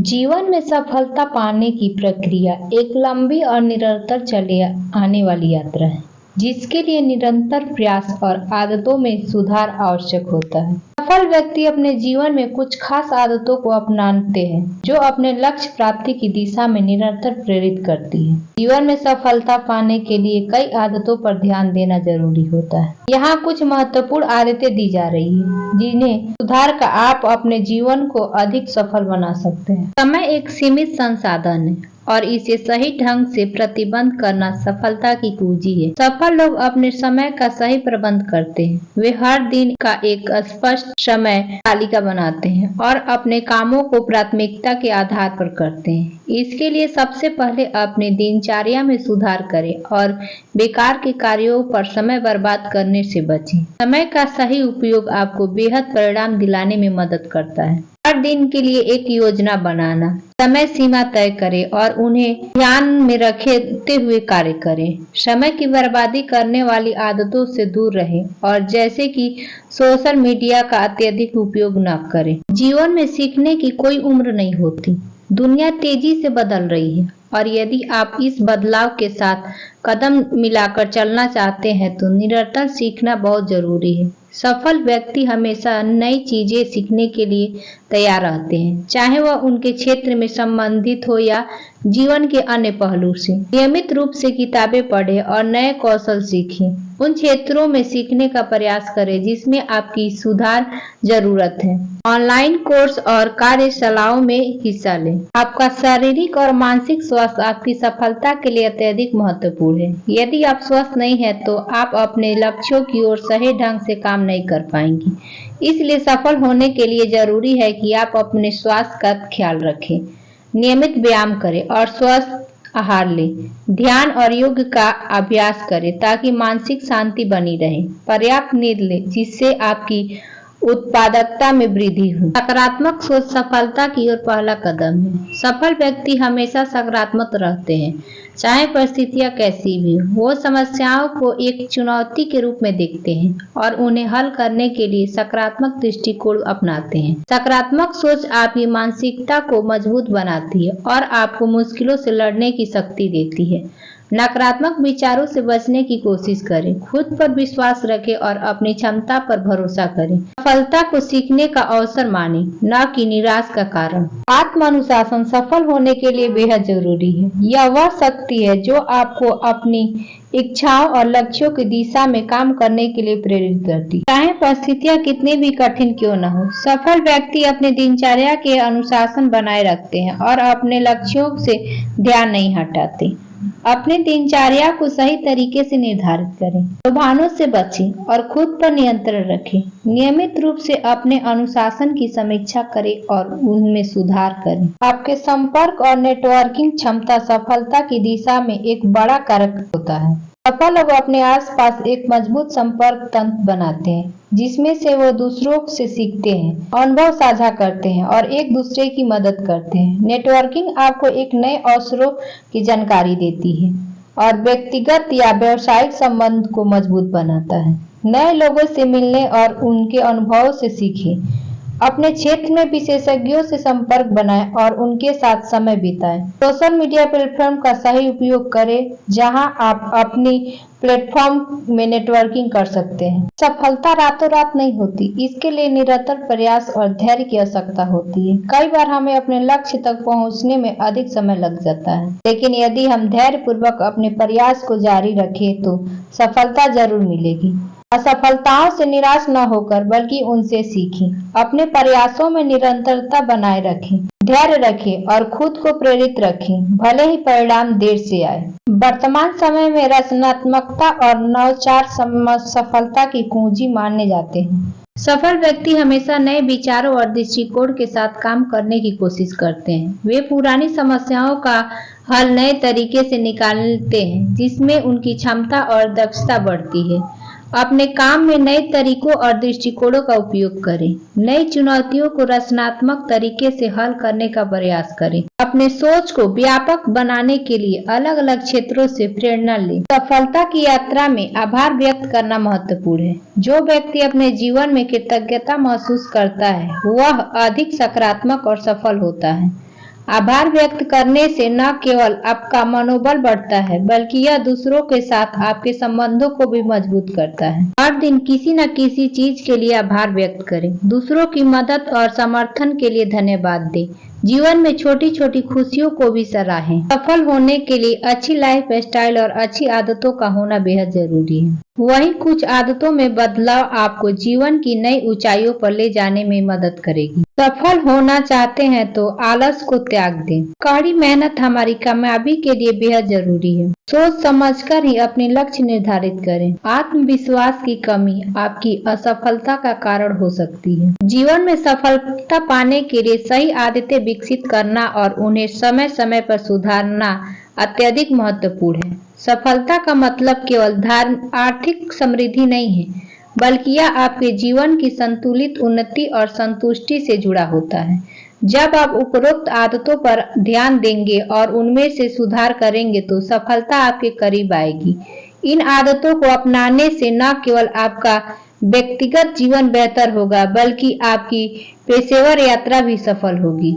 जीवन में सफलता पाने की प्रक्रिया एक लंबी और निरंतर चले आने वाली यात्रा है, जिसके लिए निरंतर प्रयास और आदतों में सुधार आवश्यक होता है। सफल व्यक्ति अपने जीवन में कुछ खास आदतों को अपनाते हैं, जो अपने लक्ष्य प्राप्ति की दिशा में निरंतर प्रेरित करती है। जीवन में सफलता पाने के लिए कई आदतों पर ध्यान देना जरूरी होता है। यहाँ कुछ महत्वपूर्ण आदतें दी जा रही है, जिन्हें सुधार कर आप अपने जीवन को अधिक सफल बना सकते हैं। समय एक सीमित संसाधन है और इसे सही ढंग से प्रबंध करना सफलता की कुंजी है। सफल लोग अपने समय का सही प्रबंध करते हैं। वे हर दिन का एक स्पष्ट समय तालिका बनाते हैं और अपने कामों को प्राथमिकता के आधार पर करते हैं। इसके लिए सबसे पहले अपने दिनचर्या में सुधार करें और बेकार के कार्यों पर समय बर्बाद करने से बचें। समय का सही उपयोग आपको बेहद परिणाम दिलाने में मदद करता है। हर दिन के लिए एक योजना बनाना, समय सीमा तय करें और उन्हें ध्यान में रखते हुए कार्य करें। समय की बर्बादी करने वाली आदतों से दूर रहें और जैसे कि सोशल मीडिया का अत्यधिक उपयोग न करें। जीवन में सीखने की कोई उम्र नहीं होती। दुनिया तेजी से बदल रही है और यदि आप इस बदलाव के साथ कदम मिलाकर चलना चाहते हैं तो निरंतर सीखना बहुत जरूरी है। सफल व्यक्ति हमेशा नई चीजें सीखने के लिए तैयार रहते हैं, चाहे वह उनके क्षेत्र में संबंधित हो या जीवन के अन्य पहलू से। नियमित रूप से किताबें पढ़ें और नए कौशल सीखें। उन क्षेत्रों में सीखने का प्रयास करें जिसमें आपकी सुधार जरूरत है। ऑनलाइन कोर्स और कार्यशालाओं में हिस्सा लें। आपका शारीरिक और मानसिक स्वास्थ्य आपकी सफलता के लिए अत्यधिक महत्वपूर्ण है। यदि आप स्वस्थ नहीं हैं तो आप अपने लक्ष्यों की ओर सही ढंग से काम नहीं कर पाएंगी। इसलिए सफल होने के लिए जरूरी है कि आप अपने स्वास्थ्य का ख्याल रखें, नियमित व्यायाम करें और स्वस्थ आहार लें। ध्यान और योग का अभ्यास करें ताकि मानसिक शांति बनी रहे। पर्याप्त नींद लें जिससे आपकी उत्पादकता में वृद्धि हो। सकारात्मक सोच सफलता की ओर पहला कदम है। सफल व्यक्ति हमेशा सकारात्मक रहते हैं, चाहे परिस्थितियां कैसी भी हो। वो समस्याओं को एक चुनौती के रूप में देखते हैं और उन्हें हल करने के लिए सकारात्मक दृष्टिकोण अपनाते हैं। सकारात्मक सोच आपकी मानसिकता को मजबूत बनाती है और आपको मुश्किलों से लड़ने की शक्ति देती है। नकारात्मक विचारों से बचने की कोशिश करें। खुद पर विश्वास रखें और अपनी क्षमता पर भरोसा करें। सफलता को सीखने का अवसर मानें, न कि निराश का कारण। आत्म अनुशासन सफल होने के लिए बेहद जरूरी है। यह वह शक्ति है जो आपको अपनी इच्छाओं और लक्ष्यों की दिशा में काम करने के लिए प्रेरित करती है, चाहे परिस्थितियां कितनी भी कठिन क्यों न हो। सफल व्यक्ति अपने दिनचर्या के अनुशासन बनाए रखते हैं और अपने लक्ष्यों से ध्यान नहीं हटाते। अपने दिनचर्या को सही तरीके से निर्धारित करें, रुझानों से बचें और खुद पर नियंत्रण रखें। नियमित रूप से अपने अनुशासन की समीक्षा करें और उनमें सुधार करें। आपके संपर्क और नेटवर्किंग क्षमता सफलता की दिशा में एक बड़ा कारक होता है। सफल लोग अपने आसपास एक मजबूत संपर्क तंत्र बनाते हैं, जिसमें से वो दूसरों से सीखते हैं, अनुभव साझा करते हैं और एक दूसरे की मदद करते हैं। नेटवर्किंग आपको एक नए अवसरों की जानकारी देती है और व्यक्तिगत या व्यावसायिक संबंध को मजबूत बनाता है। नए लोगों से मिलने और उनके अनुभवों से सीखें। अपने क्षेत्र में विशेषज्ञों से संपर्क बनाएं और उनके साथ समय बिताएं। सोशल मीडिया प्लेटफॉर्म का सही उपयोग करें, जहां आप अपनी प्लेटफॉर्म में नेटवर्किंग कर सकते हैं। सफलता रातों रात नहीं होती, इसके लिए निरंतर प्रयास और धैर्य की आवश्यकता होती है। कई बार हमें अपने लक्ष्य तक पहुंचने में अधिक समय लग जाता है, लेकिन यदि हम धैर्य पूर्वक अपने प्रयास को जारी रखें तो सफलता जरूर मिलेगी। असफलताओं से निराश न होकर बल्कि उनसे सीखें। अपने प्रयासों में निरंतरता बनाए रखें, धैर्य रखें और खुद को प्रेरित रखें, भले ही परिणाम देर से आए। वर्तमान समय में रचनात्मकता और नवाचार सफलता की कुंजी माने जाते हैं। सफल व्यक्ति हमेशा नए विचारों और दृष्टिकोण के साथ काम करने की कोशिश करते हैं। वे पुरानी समस्याओं का हल नए तरीके से निकालते हैं, जिसमें उनकी क्षमता और दक्षता बढ़ती है। अपने काम में नए तरीकों और दृष्टिकोणों का उपयोग करें। नई चुनौतियों को रचनात्मक तरीके से हल करने का प्रयास करें। अपने सोच को व्यापक बनाने के लिए अलग अलग क्षेत्रों से प्रेरणा लें। सफलता की यात्रा में आभार व्यक्त करना महत्वपूर्ण है। जो व्यक्ति अपने जीवन में कृतज्ञता महसूस करता है, वह अधिक सकारात्मक और सफल होता है। आभार व्यक्त करने से न केवल आपका मनोबल बढ़ता है बल्कि यह दूसरों के साथ आपके संबंधों को भी मजबूत करता है। हर दिन किसी न किसी चीज के लिए आभार व्यक्त करें। दूसरों की मदद और समर्थन के लिए धन्यवाद दें। जीवन में छोटी छोटी खुशियों को भी सराहें। सफल होने के लिए अच्छी लाइफ स्टाइल और अच्छी आदतों का होना बेहद जरूरी है। वहीं कुछ आदतों में बदलाव आपको जीवन की नई ऊंचाइयों पर ले जाने में मदद करेगी। सफल होना चाहते हैं तो आलस को त्याग दें। कड़ी मेहनत हमारी कामयाबी के लिए बेहद जरूरी है। सोच समझकर ही अपने लक्ष्य निर्धारित करें। आत्मविश्वास की कमी आपकी असफलता का कारण हो सकती है। जीवन में सफलता पाने के लिए सही आदतें विकसित करना और उन्हें समय समय पर सुधारना अत्यधिक महत्वपूर्ण है। सफलता का मतलब केवल आर्थिक समृद्धि नहीं है बल्कि यह आपके जीवन की संतुलित उन्नति और संतुष्टि से जुड़ा होता है। जब आप उपरोक्त आदतों पर ध्यान देंगे और उनमें से सुधार करेंगे तो सफलता आपके करीब आएगी। इन आदतों को अपनाने से न केवल आपका व्यक्तिगत जीवन बेहतर होगा बल्कि आपकी पेशेवर यात्रा भी सफल होगी।